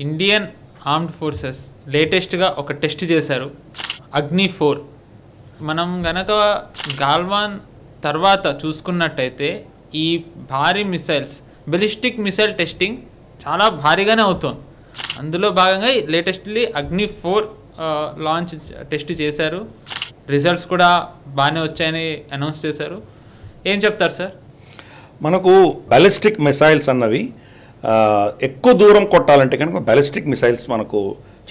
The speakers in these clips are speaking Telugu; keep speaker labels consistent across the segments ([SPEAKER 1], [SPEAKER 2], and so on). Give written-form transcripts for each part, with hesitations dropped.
[SPEAKER 1] ఇండియన్ ఆర్మ్డ్ ఫోర్సెస్ లేటెస్ట్గా ఒక టెస్ట్ చేశారు, అగ్ని-4. మనం గనక గాల్వాన్ తర్వాత చూసుకున్నట్టయితే ఈ భారీ మిసైల్స్, బెలిస్టిక్ మిసైల్ టెస్టింగ్ చాలా భారీగానే అవుతుంది. అందులో భాగంగా లేటెస్ట్లీ అగ్ని-4 లాంచ్ టెస్ట్ చేశారు. రిజల్ట్స్ కూడా బాగానే వచ్చాయని అనౌన్స్ చేశారు. ఏం చెప్తారు సార్?
[SPEAKER 2] మనకు బ్యాలిస్టిక్ మిసైల్స్ అన్నవి ఎక్కువ దూరం కొట్టాలంటే కనుక బ్యాలిస్టిక్ మిసైల్స్ మనకు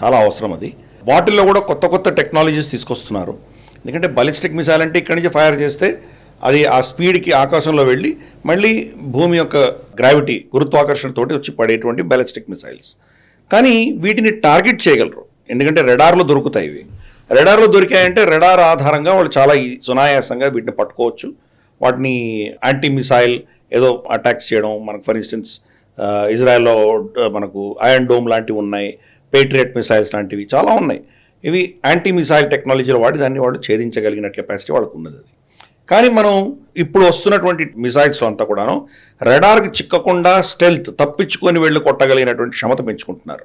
[SPEAKER 2] చాలా అవసరం. అది వాటిల్లో కూడా కొత్త కొత్త టెక్నాలజీస్ తీసుకొస్తున్నారు. ఎందుకంటే బ్యాలిస్టిక్ మిసైల్ అంటే ఇక్కడి నుంచి ఫైర్ చేస్తే అది ఆ స్పీడ్కి ఆకాశంలో వెళ్ళి మళ్ళీ భూమి యొక్క గ్రావిటీ, గురుత్వాకర్షణతోటి వచ్చి పడేటువంటి బ్యాలిస్టిక్ మిసైల్స్. కానీ వీటిని టార్గెట్ చేయగలరు, ఎందుకంటే రెడార్లో దొరుకుతాయి. ఇవి రెడార్లో దొరికాయంటే రెడార్ ఆధారంగా వాళ్ళు చాలా సునాయాసంగా వీటిని పట్టుకోవచ్చు. వాటిని యాంటీ మిసైల్ ఏదో అటాక్స్ చేయడం, మనకు ఫర్ ఇన్స్టెన్స్ ఇజ్రాయెల్లో మనకు ఐరన్ డోమ్ లాంటివి ఉన్నాయి, పేట్రియట్ మిసైల్స్ లాంటివి చాలా ఉన్నాయి. ఇవి యాంటీ మిసైల్ టెక్నాలజీలో వాడి దాన్ని వాళ్ళు ఛేదించగలిగిన కెపాసిటీ వాళ్ళకు ఉన్నది. అది కానీ మనం ఇప్పుడు వస్తున్నటువంటి మిసైల్స్లో అంతా కూడాను రెడార్కి చిక్కకుండా స్టెల్త్, తప్పించుకొని వెళ్ళి కొట్టగలిగినటువంటి క్షమత పెంచుకుంటున్నారు.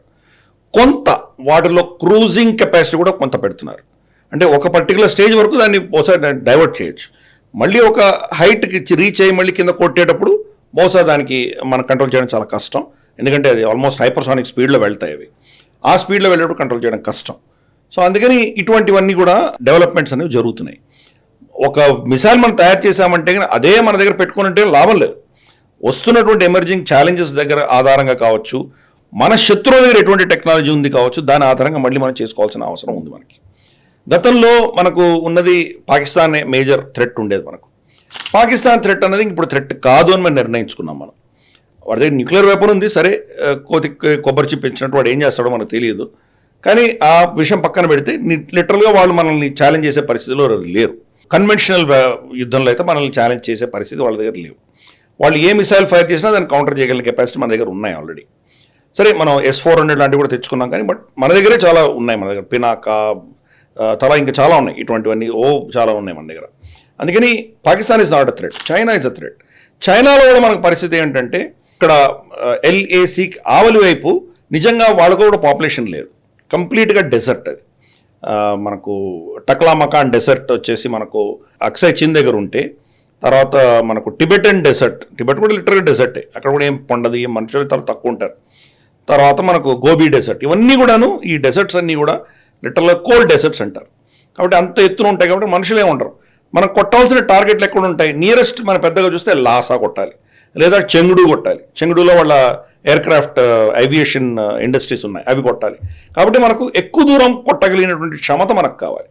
[SPEAKER 2] కొంత వాటిలో క్రూజింగ్ కెపాసిటీ కూడా కొంత పెడుతున్నారు. అంటే ఒక పర్టికులర్ స్టేజ్ వరకు దాన్ని ఒకసారి డైవర్ట్ చేయొచ్చు, మళ్ళీ ఒక హైట్కి రీచ్ అయ్యి మళ్ళీ కింద కొట్టేటప్పుడు బహుశా దానికి మనం కంట్రోల్ చేయడం చాలా కష్టం. ఎందుకంటే అది ఆల్మోస్ట్ హైపర్సానిక్ స్పీడ్లో వెళ్తాయి. అవి ఆ స్పీడ్లో వెళ్ళేటప్పుడు కంట్రోల్ చేయడం కష్టం. సో అందుకని ఇటువంటివన్నీ కూడా డెవలప్మెంట్స్ అనేవి జరుగుతున్నాయి. ఒక మిసైల్ మనం తయారు చేసామంటే అదే మన దగ్గర పెట్టుకున్నట్టే లాభం లేదు. వస్తున్నటువంటి ఎమర్జింగ్ ఛాలెంజెస్ దగ్గర ఆధారంగా కావచ్చు, మన శత్రువు దగ్గర ఎటువంటి టెక్నాలజీ ఉంది కావచ్చు, దాని ఆధారంగా మళ్ళీ మనం చేసుకోవాల్సిన అవసరం ఉంది. మనకి గతంలో మనకు ఉన్నది పాకిస్తాన్ మేజర్ థ్రెట్ ఉండేది. మనకు పాకిస్తాన్ థ్రెట్ అనేది ఇప్పుడు థ్రెట్ కాదు అని మనం నిర్ణయించుకున్నాం. మనం వాడి దగ్గర న్యూక్లియర్ వెపన్ ఉంది, సరే కొబ్బరి చిప్ ఇచ్చినట్టు వాడు ఏం చేస్తాడో మనకు తెలియదు. కానీ ఆ విషయం పక్కన పెడితే లిటరల్గా వాళ్ళు మనల్ని ఛాలెంజ్ చేసే పరిస్థితిలో లేరు. కన్వెన్షనల్ యుద్ధంలో అయితే మనల్ని ఛాలెంజ్ చేసే పరిస్థితి వాళ్ళ దగ్గర లేవు. వాళ్ళు ఏ మిసైల్ ఫైర్ చేసినా దాన్ని కౌంటర్ చేయగలిగిన కెపాసిటీ మన దగ్గర ఉన్నాయి ఆల్రెడీ. సరే, మనం S-400 లాంటివి కూడా తెచ్చుకున్నాం, కానీ బట్ మన దగ్గరే చాలా ఉన్నాయి. మన దగ్గర పినాకా, తలా ఇంకా చాలా ఉన్నాయి. ఇటువంటివన్నీ చాలా ఉన్నాయి మన దగ్గర. అందుకని Pakistan is not a threat, China is a threat. చైనాలో కూడా మనకు పరిస్థితి ఏంటంటే ఇక్కడ LAC ఆవలి వైపు నిజంగా వాళ్ళకు కూడా పాపులేషన్ లేదు, కంప్లీట్గా డెజర్ట్. అది మనకు టక్లామకాన్ డెజర్ట్ వచ్చేసి మనకు అక్సై చిన్ దగ్గర ఉంటే, తర్వాత మనకు టిబెటన్ డెజర్ట్, టిబెట్ కూడా లిటరల్గా డెజర్టే, అక్కడ కూడా ఏం పండదు, ఏం మనుషులు చాలా తక్కువ ఉంటారు. తర్వాత మనకు గోబీ డెజర్ట్, ఇవన్నీ కూడాను ఈ డెజర్ట్స్ అన్నీ కూడా లిటరల్గా కోల్డ్ డెజర్ట్స్ అంటారు. కాబట్టి అంత ఎత్తున ఉంటాయి కాబట్టి మనుషులే ఉండరు. మనం కొట్టాల్సిన టార్గెట్లు ఎక్కడ ఉంటాయి? నియరెస్ట్ మన పెద్దగా చూస్తే లాసా కొట్టాలి, లేదా చెంగుడు కొట్టాలి. చెంగుడులో వాళ్ళ ఎయిర్క్రాఫ్ట్ ఏవియేషన్ ఇండస్ట్రీస్ ఉన్నాయి, అవి కొట్టాలి. కాబట్టి మనకు ఎక్కువ దూరం కొట్టగలిగినటువంటి క్షమత మనకు కావాలి.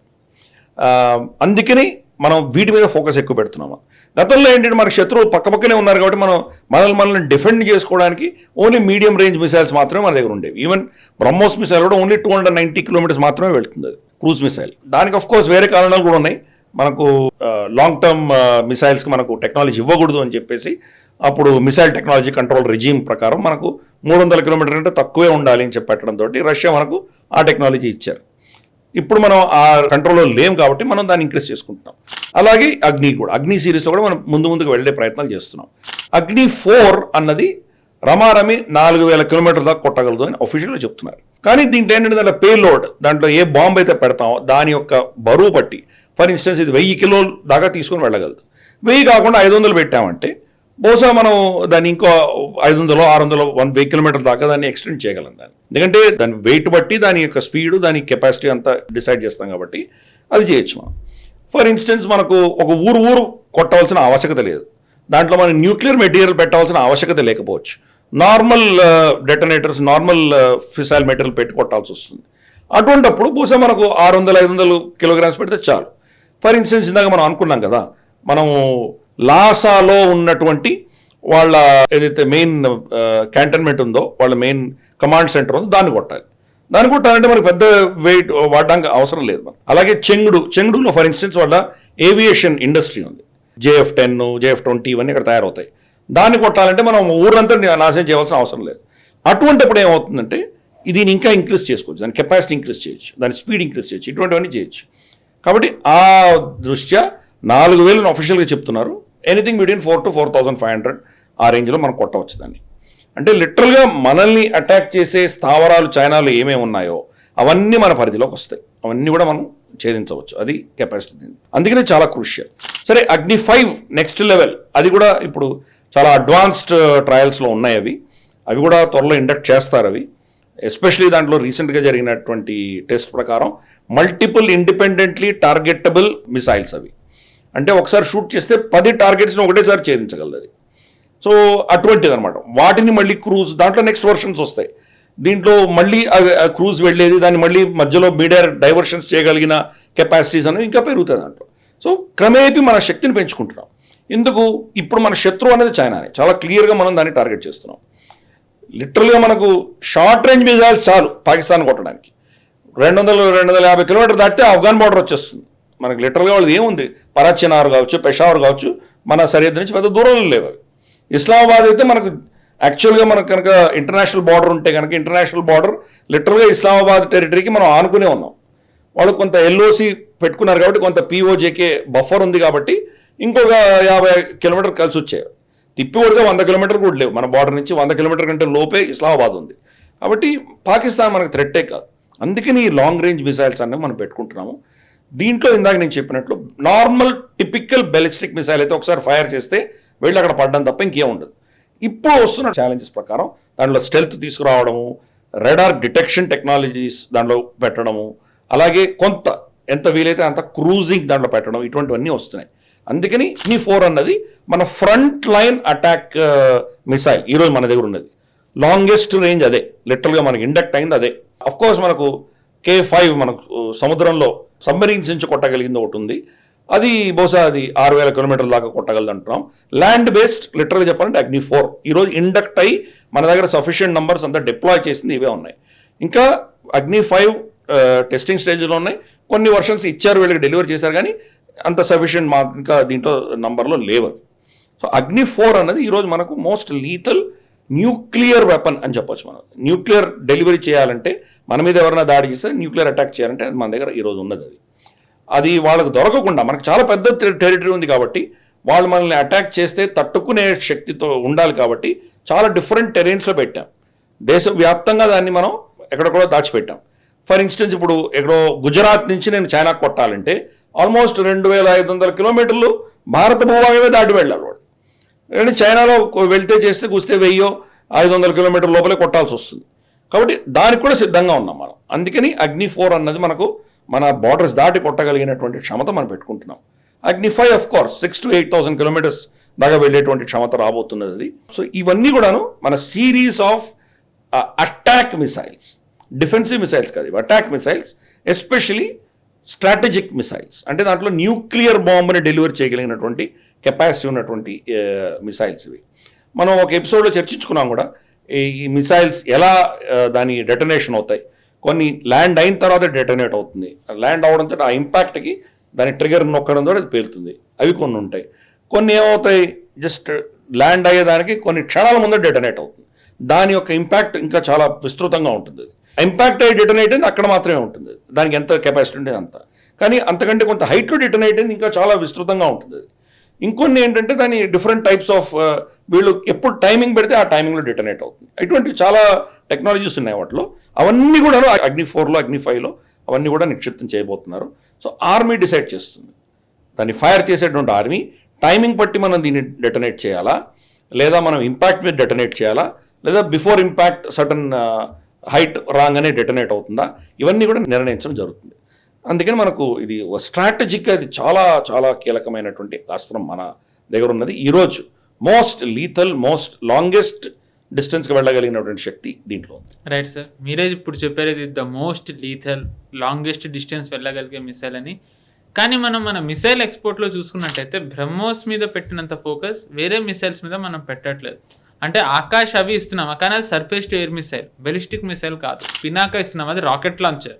[SPEAKER 2] అందుకని మనం వీటి మీద ఫోకస్ ఎక్కువ పెడుతున్నాము. గతంలో ఏంటంటే మనకు శత్రువులు పక్కపక్కనే ఉన్నారు కాబట్టి మనం మనల్ని డిఫెండ్ చేసుకోవడానికి ఓన్లీ మీడియం రేంజ్ మిసైల్స్ మాత్రమే మన దగ్గర ఉండేవి. ఈవెన్ బ్రహ్మోస్ మిసైల్ కూడా ఓన్లీ 290 కిలోమీటర్స్ మాత్రమే వెళ్తుంది, అది క్రూజ్ మిసైల్. దానికి ఆఫ్కోర్స్ వేరే కారణాలు కూడా ఉన్నాయి. మనకు లాంగ్ టర్మ్ మిసైల్స్కి మనకు టెక్నాలజీ ఇవ్వకూడదు అని చెప్పేసి అప్పుడు మిసైల్ టెక్నాలజీ కంట్రోల్ రెజీమ్ ప్రకారం మనకు 300 కిలోమీటర్ కంటే తక్కువే ఉండాలి అని చెప్పి పెట్టడంతో రష్యా మనకు ఆ టెక్నాలజీ ఇచ్చారు. ఇప్పుడు మనం ఆ కంట్రోల్లో లేము కాబట్టి మనం దాన్ని ఇంక్రీజ్ చేసుకుంటున్నాం. అలాగే అగ్ని సిరీస్లో కూడా మనం ముందుకు వెళ్ళే ప్రయత్నాలు చేస్తున్నాం. అగ్ని-4 అన్నది రమారమి 4000 కిలోమీటర్ల దాకా కొట్టగలదు అని అఫీషియల్గా చెప్తున్నారు. కానీ దీంట్లో ఏంటంటే దాంట్లో పేలోడ్, దాంట్లో ఏ బాంబు అయితే పెడతామో దాని యొక్క బరువు బట్టి, ఫర్ ఇన్స్టెన్స్ ఇది 1000 కిలోల దాకా తీసుకొని వెళ్ళగలదు. 1000 కాకుండా 500 పెట్టామంటే బహుశా మనం దాన్ని ఇంకో 500, 600, 1000 కిలోమీటర్ల దాకా దాన్ని ఎక్స్టెండ్ చేయగలం. దాన్ని ఎందుకంటే దాని వెయిట్ బట్టి దాని యొక్క స్పీడు, దాని కెపాసిటీ అంతా డిసైడ్ చేస్తాం కాబట్టి అది చేయొచ్చు మనం. ఫర్ ఇన్స్టెన్స్ మనకు ఒక ఊరు కొట్టవలసిన ఆవశ్యకత లేదు, దాంట్లో మనం న్యూక్లియర్ మెటీరియల్ పెట్టవలసిన ఆవశ్యకత లేకపోవచ్చు. Normal detonators, normal fissile material పెట్టి కొట్టాల్సి వస్తుంది. అటువంటిప్పుడు బహుశా మనకు 600-500 కిలోగ్రామ్స్ పెడితే చాలు. ఫర్ ఇన్స్టెన్స్ ఇందాక మనం అనుకున్నాం కదా, మనము లాసాలో ఉన్నటువంటి వాళ్ళ ఏదైతే మెయిన్ క్యాంటన్మెంట్ ఉందో, వాళ్ళ మెయిన్ కమాండ్ సెంటర్ ఉందో దాన్ని కొట్టాలంటే మనకు పెద్ద వెయిట్ వాడడానికి అవసరం లేదు. మనం అలాగే చెంగుడులో ఫర్ ఇన్స్టెన్స్ వాళ్ళ ఏవియేషన్ ఇండస్ట్రీ ఉంది, JF-10, JF-20 ఇవన్నీ ఇక్కడ తయారవుతాయి. దాన్ని కొట్టాలంటే మనం ఊరంతా నాశనం చేయవలసిన అవసరం లేదు. అటువంటిప్పుడు ఏమవుతుందంటే దీన్ని ఇంకా ఇంక్రీజ్ చేసుకోవచ్చు, దాని కెపాసిటీ ఇంక్రీజ్ చేయొచ్చు, దాని స్పీడ్ ఇంక్రీజ్ చేయొచ్చు, ఇటువంటివన్నీ చేయొచ్చు. కాబట్టి ఆ దృష్ట్యా 4000 అఫీషియల్గా చెప్తున్నారు. ఎనీథింగ్ బిట్వీన్ 4,000 to 4,500 ఆ రేంజ్లో మనం కొట్టవచ్చు దాన్ని. అంటే లిటరల్గా మనల్ని అటాక్ చేసే స్థావరాలు చైనాలో ఏమేమి ఉన్నాయో అవన్నీ మన పరిధిలోకి వస్తాయి. అవన్నీ కూడా మనం ఛేదించవచ్చు. అది కెపాసిటీ. అందుకనే చాలా క్రూషియల్. సరే, అగ్ని 5 నెక్స్ట్ లెవెల్, అది కూడా ఇప్పుడు చాలా అడ్వాన్స్డ్ ట్రయల్స్లో ఉన్నాయి. అవి కూడా త్వరలో ఇండక్ట్ చేస్తారు. అవి ఎస్పెషలీ దాంట్లో రీసెంట్గా జరిగినటువంటి టెస్ట్ ప్రకారం మల్టిపుల్ ఇండిపెండెంట్లీ టార్గెటబుల్ మిసైల్స్. అవి అంటే ఒకసారి షూట్ చేస్తే 10 టార్గెట్స్ని ఒకటేసారి ఛేదించగలదు అది. సో అటువంటిది అనమాట. వాటిని మళ్ళీ క్రూజ్, దాంట్లో నెక్స్ట్ వర్షన్స్ వస్తాయి. దీంట్లో మళ్ళీ క్రూజ్ వెళ్ళేది, దాన్ని మళ్ళీ మధ్యలో మీడియర్ డైవర్షన్స్ చేయగలిగిన కెపాసిటీస్ అనేవి ఇంకా పెరుగుతాయి దాంట్లో. సో క్రమేపీ మన శక్తిని పెంచుకుంటున్నాం. ఎందుకు? ఇప్పుడు మన శత్రువు అనేది చైనానే. చాలా క్లియర్గా మనం దాన్ని టార్గెట్ చేస్తున్నాం. లిటరల్గా మనకు షార్ట్ రేంజ్ మిజైల్స్ చాలు పాకిస్తాన్ కొట్టడానికి. 200-250 కిలోమీటర్ దాటితే ఆఫ్ఘాన్ బార్డర్ వచ్చేస్తుంది మనకి. లిటరల్గా వాళ్ళది ఏముంది, పరాచినార్ కావచ్చు, పెషావర్ కావచ్చు, మన సరిహద్దు నుంచి పెద్ద దూరంలో లేవు అవి. ఇస్లామాబాద్ అయితే మనకు యాక్చువల్గా మనకు కనుక ఇంటర్నేషనల్ బార్డర్ ఉంటే కనుక, ఇంటర్నేషనల్ బార్డర్ లిటరల్గా ఇస్లామాబాద్ టెరిటరీకి మనం ఆనుకునే ఉన్నాం. వాళ్ళు కొంత ఎల్ఓసి పెట్టుకున్నారు కాబట్టి, కొంత పిఓజేకే బఫర్ ఉంది కాబట్టి ఇంకొక 50 కిలోమీటర్ కలిసి వచ్చాయి. తిప్పి కొడితే 100 కిలోమీటర్ కూడా లేవు మన బార్డర్ నుంచి. 100 కిలోమీటర్ కంటే లోపే ఇస్లామాబాద్ ఉంది. కాబట్టి పాకిస్తాన్ మనకు థ్రెట్టే కాదు. అందుకని ఈ లాంగ్ రేంజ్ మిసైల్స్ అనేవి మనం పెట్టుకుంటున్నాము. దీంట్లో ఇందాక నేను చెప్పినట్లు నార్మల్ టిపికల్ బెలిస్టిక్ మిసైల్ అయితే ఒకసారి ఫైర్ చేస్తే వెళ్ళి అక్కడ పడ్డం తప్ప ఇంకేం ఉండదు. ఇప్పుడు వస్తున్న ఛాలెంజెస్ ప్రకారం దాంట్లో స్టెల్త్ తీసుకురావడము, రెడార్ డిటెక్షన్ టెక్నాలజీస్ దాంట్లో పెట్టడము, అలాగే కొంత ఎంత వీలైతే అంత క్రూజింగ్ దాంట్లో పెట్టడం, ఇటువంటివన్నీ వస్తున్నాయి. అందుకని E4 అన్నది మన ఫ్రంట్ లైన్ అటాక్ మిసైల్ ఈరోజు మన దగ్గర ఉన్నది. లాంగెస్ట్ రేంజ్ అదే, లిటరల్గా మనకి ఇండక్ట్ అయింది అదే. అఫ్ కోర్స్ మనకు K5 మనకు సముద్రంలో సబ్మరీన్స్ నుంచి కొట్టగలిగింది ఒకటి ఉంది. అది బహుశా అది 6000 కిలోమీటర్ల దాకా కొట్టగలదు అంటున్నాం. ల్యాండ్ బేస్డ్ లిటరల్గా చెప్పాలంటే అగ్ని 4 ఈరోజు ఇండక్ట్ అయ్యి మన దగ్గర సఫిషియెంట్ నంబర్స్ అంతా డిప్లాయ్ చేసింది ఇవే ఉన్నాయి. ఇంకా అగ్ని 5 టెస్టింగ్ స్టేజ్లో ఉన్నాయి. కొన్ని వర్షన్స్ ఇచ్చారు, వీళ్ళకి డెలివరీ చేశారు, కానీ అంత సఫిషియెంట్ మా ఇంకా దీంట్లో నంబర్లో లేవు. సో అగ్ని 4 అన్నది ఈరోజు మనకు మోస్ట్ లీథల్ న్యూక్లియర్ వెపన్ అని చెప్పొచ్చు. మనం న్యూక్లియర్ డెలివరీ చేయాలంటే, మన మీద ఎవరైనా దాడి చేస్తే న్యూక్లియర్ అటాక్ చేయాలంటే అది మన దగ్గర ఈరోజు ఉన్నది. అది వాళ్ళకు దొరకకుండా, మనకు చాలా పెద్ద టెరిటరీ ఉంది కాబట్టి వాళ్ళు మనల్ని అటాక్ చేస్తే తట్టుకునే శక్తితో ఉండాలి కాబట్టి చాలా డిఫరెంట్ టెరెన్స్లో పెట్టాం. దేశవ్యాప్తంగా దాన్ని మనం ఎక్కడెక్కడో దాచిపెట్టాం. ఫర్ ఇన్స్టెన్స్ ఇప్పుడు ఎక్కడో గుజరాత్ నుంచి నేను చైనాకు కొట్టాలంటే ఆల్మోస్ట్ 2500 కిలోమీటర్లు భారత భూభాగమే దాటి వెళ్ళాలి వాళ్ళు. కానీ చైనాలో వెళ్తే చేస్తే కూస్తే 1000-500 కిలోమీటర్ల లోపలే కొట్టాల్సి వస్తుంది. కాబట్టి దానికి కూడా సిద్ధంగా ఉన్నాం మనం. అందుకని అగ్ని 4 అన్నది మనకు మన బార్డర్స్ దాటి కొట్టగలిగినటువంటి క్షమత మనం పెట్టుకుంటున్నాం. అగ్ని 5 ఆఫ్ కోర్స్ 6,000 to 8,000 కిలోమీటర్స్ దాకా వెళ్ళేటువంటి క్షమత రాబోతున్నది. సో ఇవన్నీ కూడాను మన series of attack missiles, defensive missiles కాదు, attack missiles, especially strategic missiles. అంటే దాంట్లో న్యూక్లియర్ బాంబుని డెలివరీ చేయగలిగినటువంటి కెపాసిటీ ఉన్నటువంటి మిసైల్స్ ఇవి. మనం ఒక ఎపిసోడ్లో చర్చించుకున్నాం కూడా, ఈ మిసైల్స్ ఎలా దాని డెటనేషన్ అవుతాయి. కొన్ని ల్యాండ్ అయిన తర్వాత డెటనేట్ అవుతుంది. ల్యాండ్ అవడంతో ఆ ఇంపాక్ట్కి దాని ట్రిగర్ నొక్కడంతో అది పేలుతుంది. అవి కొన్ని ఉంటాయి. కొన్ని ఏమవుతాయి, జస్ట్ ల్యాండ్ అయ్యేదానికి కొన్ని క్షణాల ముందే డెటనేట్ అవుతుంది. దాని యొక్క ఇంపాక్ట్ ఇంకా చాలా విస్తృతంగా ఉంటుంది. ఇంపాక్ట్ అయ్యి డెటనేట్ అయింది అక్కడ మాత్రమే ఉంటుంది, దానికి ఎంత కెపాసిటీ ఉంటుంది అంత. కానీ అంతకంటే కొంత హైట్లో డెటనేట్ అయింది ఇంకా చాలా విస్తృతంగా ఉంటుంది. ఇంకొన్ని ఏంటంటే దాని డిఫరెంట్ టైప్స్ ఆఫ్ వీళ్ళు ఎప్పుడు టైమింగ్ పెడితే ఆ టైమింగ్లో డెటనేట్ అవుతుంది. ఇటువంటి చాలా టెక్నాలజీస్ ఉన్నాయి వాటిలో. అవన్నీ కూడా అగ్ని 4లో అగ్ని 5లో అవన్నీ కూడా నిక్షిప్తం చేయబోతున్నారు. సో ఆర్మీ డిసైడ్ చేస్తుంది, దాన్ని ఫైర్ చేసేటువంటి ఆర్మీ టైమింగ్ బట్టి మనం దీన్ని డెటనేట్ చేయాలా, లేదా మనం ఇంపాక్ట్ మీద డెటనేట్ చేయాలా, లేదా బిఫోర్ ఇంపాక్ట్ సటన్ హైట్ రాగానే డెటనేట్ అవుతుందా, ఇవన్నీ కూడా నిర్ణయించడం జరుగుతుంది. అందుకని మనకు ఇది స్ట్రాటజిక్గా ఇది చాలా చాలా కీలకమైనటువంటి అస్త్రం మన దగ్గర ఉన్నది. ఈరోజు మోస్ట్ లీథల్, మోస్ట్ లాంగెస్ట్ డిస్టెన్స్కి వెళ్ళగలిగినటువంటి శక్తి దీంట్లో ఉంది.
[SPEAKER 1] రైట్ సార్, మీరే ఇప్పుడు చెప్పారు ఇది the most lethal longest distance వెళ్ళగలిగే మిసైల్ అని. కానీ మనం మన మిసైల్ ఎక్స్పోర్ట్లో చూసుకున్నట్టయితే బ్రహ్మోస్ మీద పెట్టినంత ఫోకస్ వేరే మిసైల్స్ మీద మనం పెట్టట్లేదు. అంటే ఆకాష్ అవి ఇస్తున్నామా, కానీ అది surface to air missile, బెలిస్టిక్ missile కాదు. పినాకా ఇస్తున్నాం, అది రాకెట్ లాంచర్.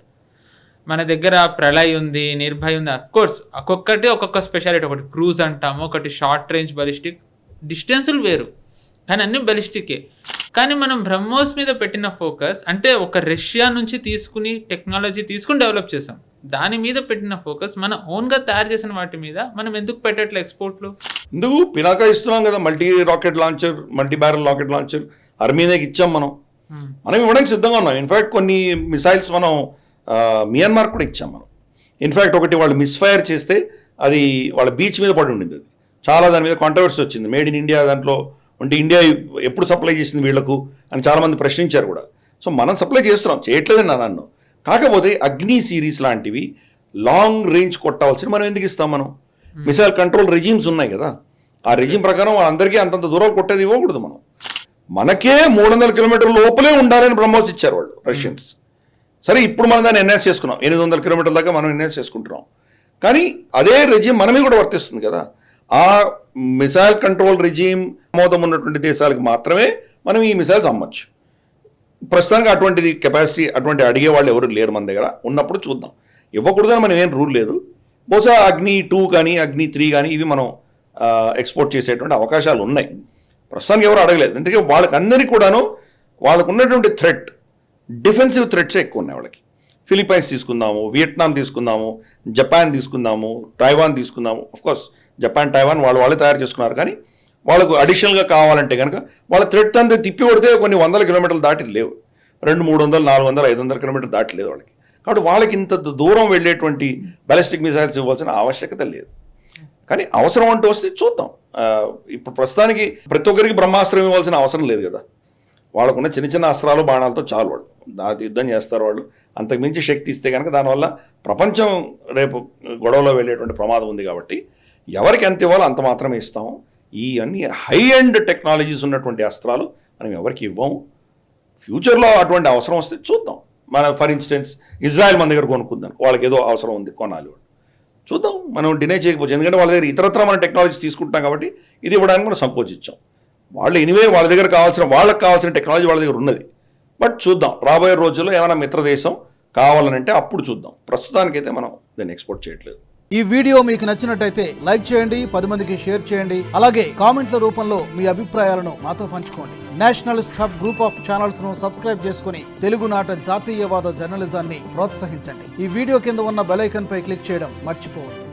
[SPEAKER 1] మన దగ్గర ప్రళయ్ ఉంది, నిర్భయ్ ఉంది. అఫ్కోర్స్ ఒక్కొక్కటి ఒక్కొక్క స్పెషాలిటీ, ఒకటి క్రూజ్ అంటాము, ఒకటి షార్ట్ రేంజ్ బలిస్టిక్. డిస్టెన్సులు వేరు కానీ అన్నీ బలిస్టికే. కానీ మనం బ్రహ్మోస్ మీద పెట్టిన ఫోకస్ అంటే ఒక రష్యా నుంచి తీసుకుని టెక్నాలజీ తీసుకుని డెవలప్ చేసాం, దాని మీద పెట్టిన ఫోకస్ మన ఓన్గా తయారు చేసిన వాటి మీద మనం ఎందుకు పెట్టట్లే ఎక్స్పోర్ట్లు?
[SPEAKER 2] ఎందుకు పినాకా ఇస్తున్నాం కదా, multi rocket launcher, multi barrel rocket launcher ఆర్మీనేకి ఇచ్చాం మనం ఇవ్వడానికి సిద్ధంగా ఉన్నాం. ఇన్ఫ్యాక్ట్ కొన్ని మిసైల్స్ మనం మియన్మార్ కూడా ఇచ్చాం మనం. ఇన్ఫ్యాక్ట్ ఒకటి వాళ్ళు మిస్ఫైర్ చేస్తే అది వాళ్ళ బీచ్ మీద పడి ఉండింది. అది చాలా దాని మీద కాంట్రవర్సీ వచ్చింది. మేడ్ ఇన్ ఇండియా దాంట్లో అంటే ఇండియా ఎప్పుడు సప్లై చేసింది వీళ్లకు అని చాలామంది ప్రశ్నించారు కూడా. సో మనం సప్లై చేస్తున్నాం, చేయట్లేదని నన్ను. కాకపోతే అగ్ని సిరీస్ లాంటివి లాంగ్ రేంజ్ కొట్టవలసి మనం ఎందుకు ఇస్తాం? మనం మిసైల్ కంట్రోల్ రెజీమ్స్ ఉన్నాయి కదా, ఆ రెజీమ్ ప్రకారం వాళ్ళందరికీ అంతంత దూరాలు కొట్టేది ఇవ్వకూడదు. మనకే 300 కిలోమీటర్ల లోపలే ఉండాలని బ్రహ్మోస్ ఇచ్చారు వాళ్ళు రష్యన్స్. సరే ఇప్పుడు మనం దాన్ని ఎన్హాన్స్ చేసుకున్నాం, 800 కిలోమీటర్ల దాకా మనం ఎన్హాన్స్ చేసుకుంటున్నాం. కానీ అదే రెజీమ్ మనమే కూడా వర్తిస్తుంది కదా. ఆ మిసైల్ కంట్రోల్ రెజీమ్ ఆమోదం ఉన్నటువంటి దేశాలకు మాత్రమే మనం ఈ మిసైల్స్ అమ్మచ్చు. ప్రస్తుతానికి అటువంటిది కెపాసిటీ అటువంటి అడిగే వాళ్ళు ఎవరు లేరు మన దగ్గర. ఉన్నప్పుడు చూద్దాం. ఇవ్వకూడదని మనం ఏం రూల్ లేదు. బహుశా అగ్ని 2 కానీ అగ్ని 3 కానీ ఇవి మనం ఎక్స్పోర్ట్ చేసేటువంటి అవకాశాలు ఉన్నాయి. ప్రస్తుతానికి ఎవరు అడగలేదు. ఎందుకంటే వాళ్ళకి అందరికీ కూడాను వాళ్ళకు ఉన్నటువంటి థ్రెట్ డిఫెన్సివ్ థ్రెట్సే ఎక్కువ ఉన్నాయి వాళ్ళకి. ఫిలిప్పైన్స్ తీసుకుందాము, వియట్నాం తీసుకుందాము, జపాన్ తీసుకుందాము, టైవాన్ తీసుకుందాము. ఆఫ్కోర్స్ జపాన్ టైవాన్ వాళ్ళే తయారు చేసుకున్నారు. కానీ వాళ్ళకు అడిషనల్గా కావాలంటే కనుక వాళ్ళ థ్రెట్ అంతా తిప్పి కొడితే కొన్ని 100 కిలోమీటర్లు దాటి లేవు. 200, 300, 400, 500 కిలోమీటర్లు దాటి లేదు వాళ్ళకి. కాబట్టి వాళ్ళకి ఇంత దూరం వెళ్ళేటువంటి బ్యాలిస్టిక్ మిసైల్స్ ఇవ్వాల్సిన ఆవశ్యకత లేదు. కానీ అవసరం అంటూ వస్తే చూద్దాం. ఇప్పుడు ప్రస్తుతానికి ప్రతి ఒక్కరికి బ్రహ్మాస్త్రం ఇవ్వాల్సిన అవసరం లేదు కదా. వాళ్ళకున్న చిన్న చిన్న అస్త్రాలు బాణాలతో చాలు, వాళ్ళు దాని యుద్ధం చేస్తారు. వాళ్ళు అంతకుమించి శక్తి ఇస్తే కనుక దానివల్ల ప్రపంచం రేపు గొడవలో వెళ్ళేటువంటి ప్రమాదం ఉంది. కాబట్టి ఎవరికి ఎంత ఇవ్వాలో అంత మాత్రమే ఇస్తాము. ఈ అన్ని హై ఎండ్ టెక్నాలజీస్ ఉన్నటువంటి అస్త్రాలు మనం ఎవరికి ఇవ్వము. ఫ్యూచర్లో అటువంటి అవసరం వస్తే చూద్దాం. ఫర్ ఇన్స్టెన్స్ ఇజ్రాయెల్ మన దగ్గర కొనుక్కుందాం, వాళ్ళకి ఏదో అవసరం ఉంది కొనాలి, చూద్దాం. మనం డినే చేయకపోవచ్చు. ఎందుకంటే వాళ్ళ దగ్గర ఇతరత్ర మన టెక్నాలజీస్ తీసుకుంటాం కాబట్టి ఇది ఇవ్వడానికి మనం సంకోచించాం. వాళ్ళు ఎనివే వాళ్ళ దగ్గర వాళ్ళకి కావాల్సిన టెక్నాలజీ వాళ్ళ దగ్గర ఉన్నది. బట్ చూద్దాం, రాబోయే రోజుల్లో ఏమైనా మిత్ర దేశం కావాలనంటే అప్పుడు చూద్దాం. ప్రస్తుతానికైతే మనం దీన్ని ఎక్స్పోర్ట్ చేయట్లేదు.
[SPEAKER 3] ఈ వీడియో మీకు నచ్చినట్టయితే లైక్ చేయండి, 10 మందికి షేర్ చేయండి. అలాగే కామెంట్ల రూపంలో మీ అభిప్రాయాలను మాతో పంచుకోండి. Nationalist hub group of channels ను సబ్స్క్రైబ్ చేసుకుని తెలుగునాట జాతీయవాద జర్నలిజాన్ని ప్రోత్సహించండి. ఈ వీడియో కింద ఉన్న బెల్ ఐకాన్ పై క్లిక్ చేయడం మర్చిపోవద్దు.